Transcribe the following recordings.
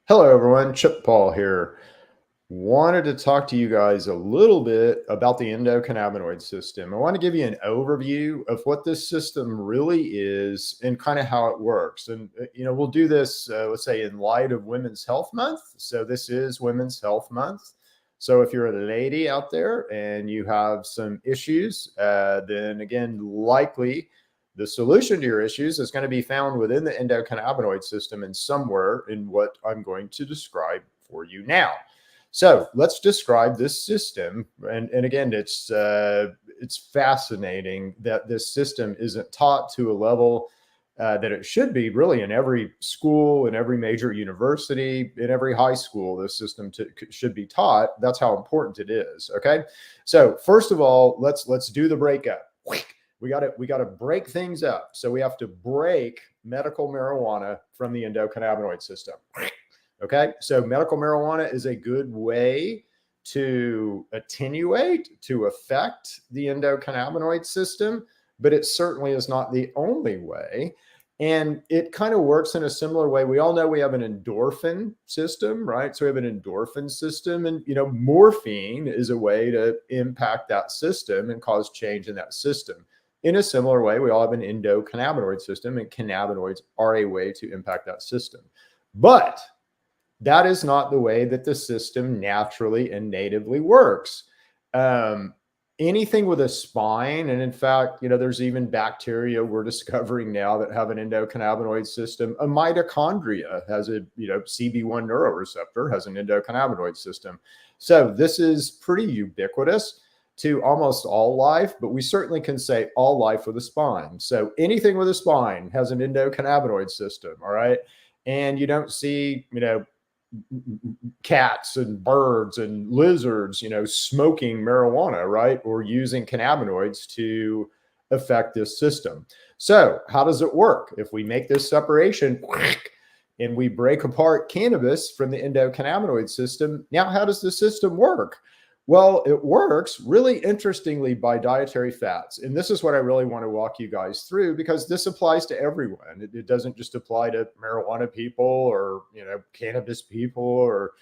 Hello, everyone. Chip Paul here. Wanted to talk to you guys a little bit about the endocannabinoid system. I want to give you an overview of what this system really is and kind of how it works. And, we'll do this, let's say, in light of Women's Health Month. So, this is Women's Health Month. So, if you're a lady out there and you have some issues, then again, likely the solution to your issues is going to be found within the endocannabinoid system and somewhere in what I'm going to describe for you now. So let's describe this system. And again, it's fascinating that this system isn't taught to a level that it should be really in every school, in every major university, in every high school. This system should be taught. That's how important it is. Okay. So first of all, let's do the breakup. We got to break things up. So we have to break medical marijuana from the endocannabinoid system. Okay, so medical marijuana is a good way to attenuate, to affect the endocannabinoid system, but it certainly is not the only way. And it kind of works in a similar way. We all know we have an endorphin system, right? So we have an endorphin system, and morphine is a way to impact that system and cause change in that system. In a similar way, we all have an endocannabinoid system, and cannabinoids are a way to impact that system. But that is not the way that the system naturally and natively works. Anything with a spine, and in fact, there's even bacteria we're discovering now that have an endocannabinoid system. A mitochondria has a, CB1 neuroreceptor has an endocannabinoid system. So this is pretty ubiquitous to almost all life, but we certainly can say all life with a spine. So anything with a spine has an endocannabinoid system, all right? And you don't see, cats and birds and lizards, smoking marijuana, right? Or using cannabinoids to affect this system. So how does it work? If we make this separation and we break apart cannabis from the endocannabinoid system, now how does the system work? Well, it works really interestingly by dietary fats. And this is what I really want to walk you guys through, because this applies to everyone. It doesn't just apply to marijuana people or, cannabis people or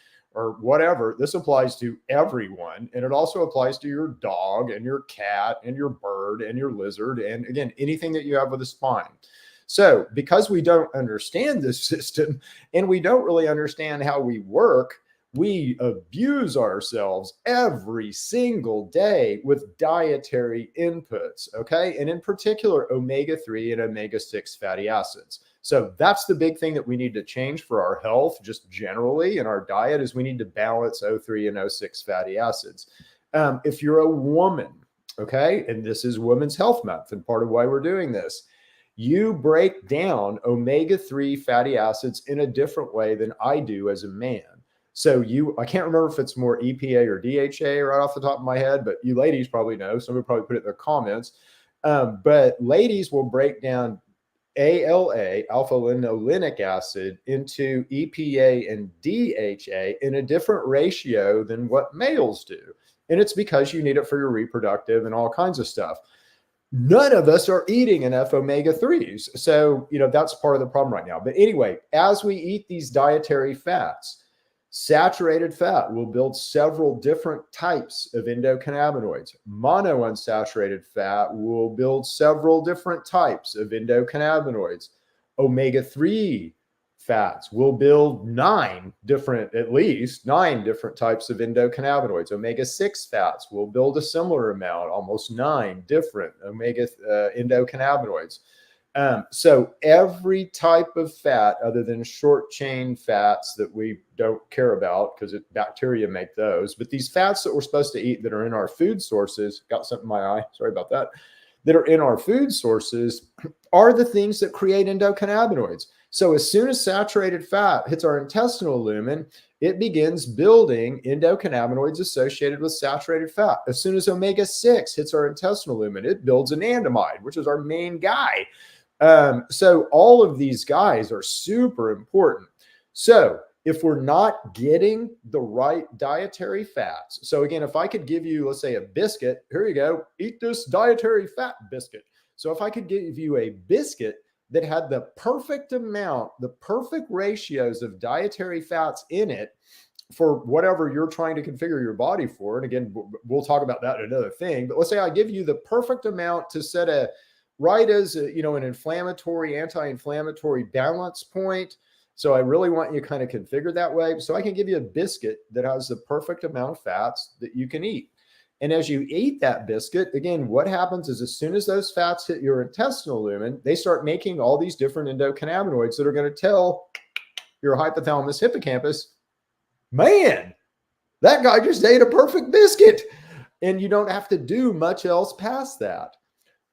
whatever. This applies to everyone. And it also applies to your dog and your cat and your bird and your lizard. And again, anything that you have with a spine. So because we don't understand this system and we don't really understand how we work, we abuse ourselves every single day with dietary inputs, okay? And in particular, omega-3 and omega-6 fatty acids. So that's the big thing that we need to change for our health, just generally in our diet, is we need to balance O3 and O6 fatty acids. If you're a woman, okay, and this is Women's Health Month, and part of why we're doing this, you break down omega-3 fatty acids in a different way than I do as a man. So I can't remember if it's more EPA or DHA right off the top of my head, but you ladies probably know. Some will probably put it in the comments. But ladies will break down ALA, alpha linolenic acid, into EPA and DHA in a different ratio than what males do. And it's because you need it for your reproductive and all kinds of stuff. None of us are eating enough omega-3s. So, that's part of the problem right now. But anyway, as we eat these dietary fats, saturated fat will build several different types of endocannabinoids. Monounsaturated fat will build several different types of endocannabinoids. Omega-3 fats will build at least nine different types of endocannabinoids. Omega-6 fats will build a similar amount, almost 9 different endocannabinoids. So every type of fat other than short chain fats that we don't care about because bacteria make those, but these fats that we're supposed to eat that are in our food sources, got something in my eye, sorry about that are in our food sources are the things that create endocannabinoids. So as soon as saturated fat hits our intestinal lumen, it begins building endocannabinoids associated with saturated fat. As soon as omega-6 hits our intestinal lumen, it builds anandamide, which is our main guy. So all of these guys are super important. So if we're not getting the right dietary fats, so again, if I could give you, let's say, a biscuit, here you go, eat this dietary fat biscuit. So if I could give you a biscuit that had the perfect amount, the perfect ratios of dietary fats in it for whatever you're trying to configure your body for. And again, we'll talk about that in another thing, but let's say I give you the perfect amount to set a right as a, an inflammatory, anti-inflammatory balance point. So I really want you to kind of configure that way. So I can give you a biscuit that has the perfect amount of fats that you can eat. And as you eat that biscuit, again, what happens is as soon as those fats hit your intestinal lumen, they start making all these different endocannabinoids that are going to tell your hypothalamus hippocampus, man, that guy just ate a perfect biscuit. And you don't have to do much else past that.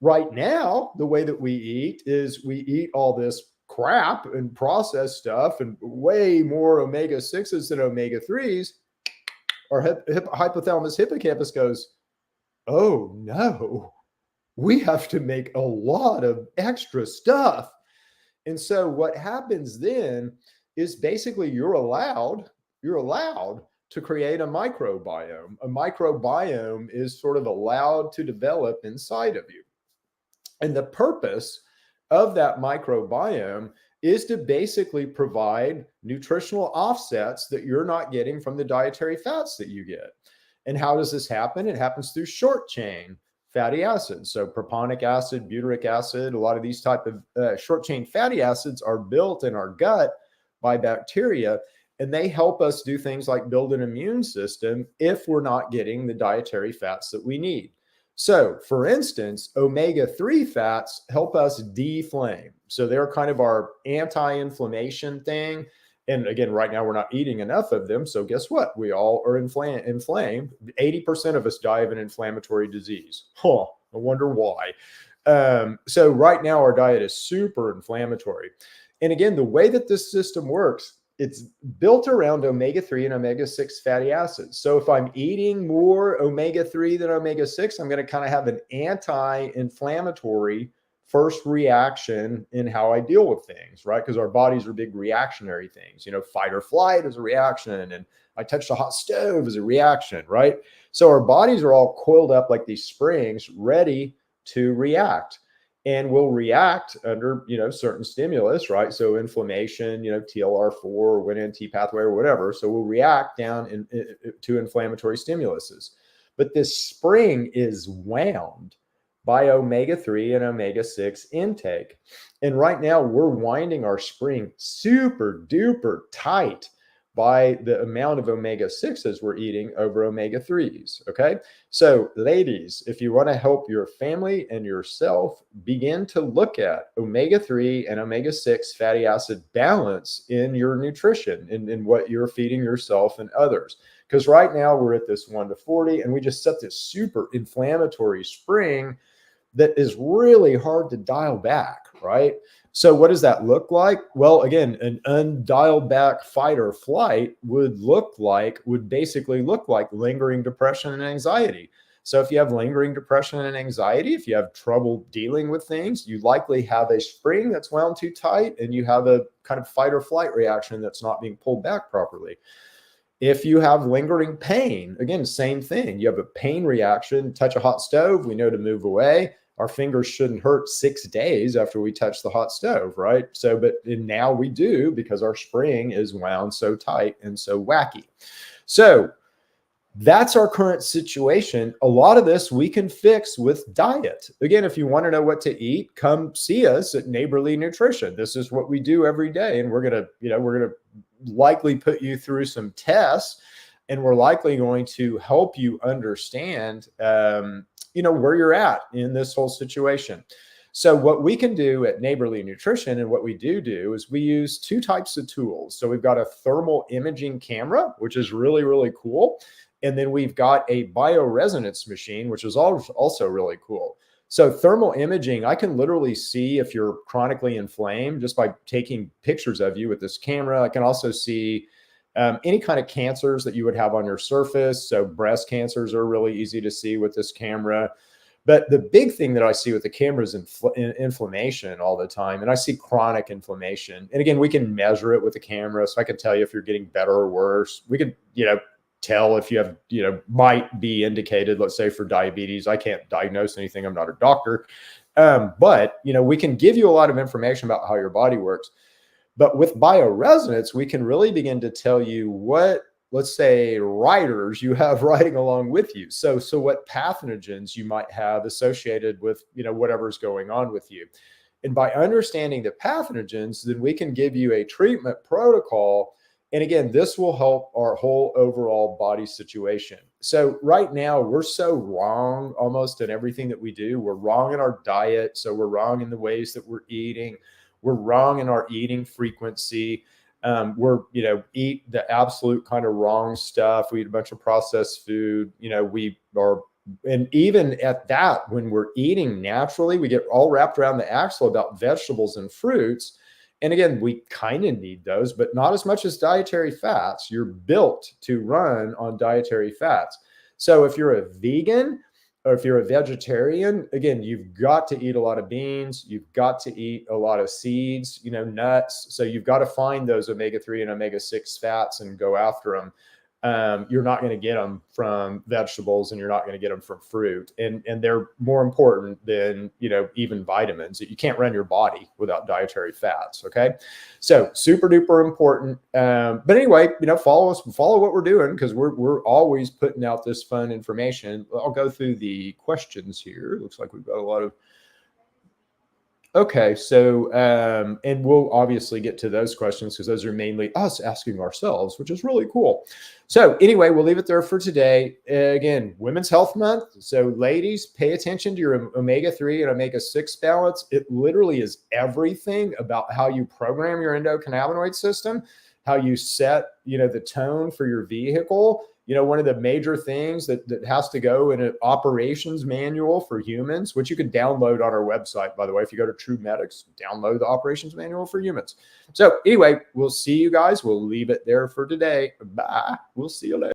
Right now, the way that we eat is we eat all this crap and processed stuff and way more omega-6s than omega-3s. Our hypothalamus hippocampus goes, oh no, we have to make a lot of extra stuff. And so what happens then is basically you're allowed to create a microbiome. A microbiome is sort of allowed to develop inside of you. And the purpose of that microbiome is to basically provide nutritional offsets that you're not getting from the dietary fats that you get. And how does this happen? It happens through short chain fatty acids. So propionic acid, butyric acid, a lot of these type of short chain fatty acids are built in our gut by bacteria, and they help us do things like build an immune system if we're not getting the dietary fats that we need. So, for instance, omega-3 fats help us deflame. So they're kind of our anti-inflammation thing. And again, right now we're not eating enough of them. So guess what? We all are inflamed. 80% of us die of an inflammatory disease. I wonder why. So right now our diet is super inflammatory. And again, the way that this system works, it's built around omega-3 and omega-6 fatty acids. So if I'm eating more omega-3 than omega-6, I'm going to kind of have an anti-inflammatory first reaction in how I deal with things, right? Because our bodies are big reactionary things. Fight or flight is a reaction, and I touched a hot stove is a reaction, right? So our bodies are all coiled up like these springs, ready to react. And will react under, certain stimulus, right? So inflammation, TLR4 or Wnt pathway or whatever. So we'll react down to inflammatory stimuluses. But this spring is wound by omega-3 and omega-6 intake. And right now we're winding our spring super duper tight by the amount of omega-6s we're eating over omega-3s, okay? So ladies, if you want to help your family and yourself, begin to look at omega-3 and omega-6 fatty acid balance in your nutrition, in what you're feeding yourself and others. Because right now we're at this 1 to 40, and we just set this super inflammatory spring that is really hard to dial back, right? So what does that look like? Well, again, an undialed back fight or flight would basically look like lingering depression and anxiety. So if you have lingering depression and anxiety, if you have trouble dealing with things, you likely have a spring that's wound too tight, and you have a kind of fight or flight reaction that's not being pulled back properly. If you have lingering pain, again, same thing. You have a pain reaction, touch a hot stove, we know to move away. Our fingers shouldn't hurt 6 days after we touch the hot stove, right? So, but now we do, because our spring is wound so tight and so wacky. So that's our current situation. A lot of this we can fix with diet. Again, if you want to know what to eat, come see us at Neighborly Nutrition. This is what we do every day. And we're going to likely put you through some tests, and we're likely going to help you understand, where you're at in this whole situation. So what we can do at Neighborly Nutrition, and what we do is we use 2 types of tools. So we've got a thermal imaging camera, which is really, really cool. And then we've got a bioresonance machine, which is also really cool. So thermal imaging, I can literally see if you're chronically inflamed just by taking pictures of you with this camera. I can also see any kind of cancers that you would have on your surface. So breast cancers are really easy to see with this camera. But the big thing that I see with the camera is inflammation all the time. And I see chronic inflammation. And again, we can measure it with the camera. So I can tell you if you're getting better or worse. We could, tell if you have, might be indicated, let's say for diabetes. I can't diagnose anything. I'm not a doctor. But, we can give you a lot of information about how your body works. But with bioresonance, we can really begin to tell you what, let's say, riders you have riding along with you. So what pathogens you might have associated with, whatever's going on with you. And by understanding the pathogens, then we can give you a treatment protocol. And again, this will help our whole overall body situation. So right now, we're so wrong almost in everything that we do. We're wrong in our diet. So we're wrong in the ways that we're eating. We're wrong in our eating frequency. We're, eat the absolute kind of wrong stuff. We eat a bunch of processed food. We are, and even at that, when we're eating naturally, we get all wrapped around the axle about vegetables and fruits. And again, we kind of need those, but not as much as dietary fats. You're built to run on dietary fats. So if you're a vegan, or if you're a vegetarian, again, you've got to eat a lot of beans. You've got to eat a lot of seeds, nuts. So you've got to find those omega-3 and omega-6 fats and go after them. You're not going to get them from vegetables, and you're not going to get them from fruit. And they're more important than, even vitamins. You can't run your body without dietary fats. Okay. So super duper important. But anyway, follow us, follow what we're doing, because we're always putting out this fun information. I'll go through the questions here. Looks like we've got a lot of. Okay, so and we'll obviously get to those questions, because those are mainly us asking ourselves, which is really cool. So anyway, we'll leave it there for today. Again, Women's Health Month. So ladies, pay attention to your omega-3 and omega-6 balance. It literally is everything about how you program your endocannabinoid system, how you set, the tone for your vehicle. One of the major things that has to go in an operations manual for humans, which you can download on our website, by the way. If you go to True Medics, download the operations manual for humans. So anyway, we'll see you guys. We'll leave it there for today. Bye. We'll see you later.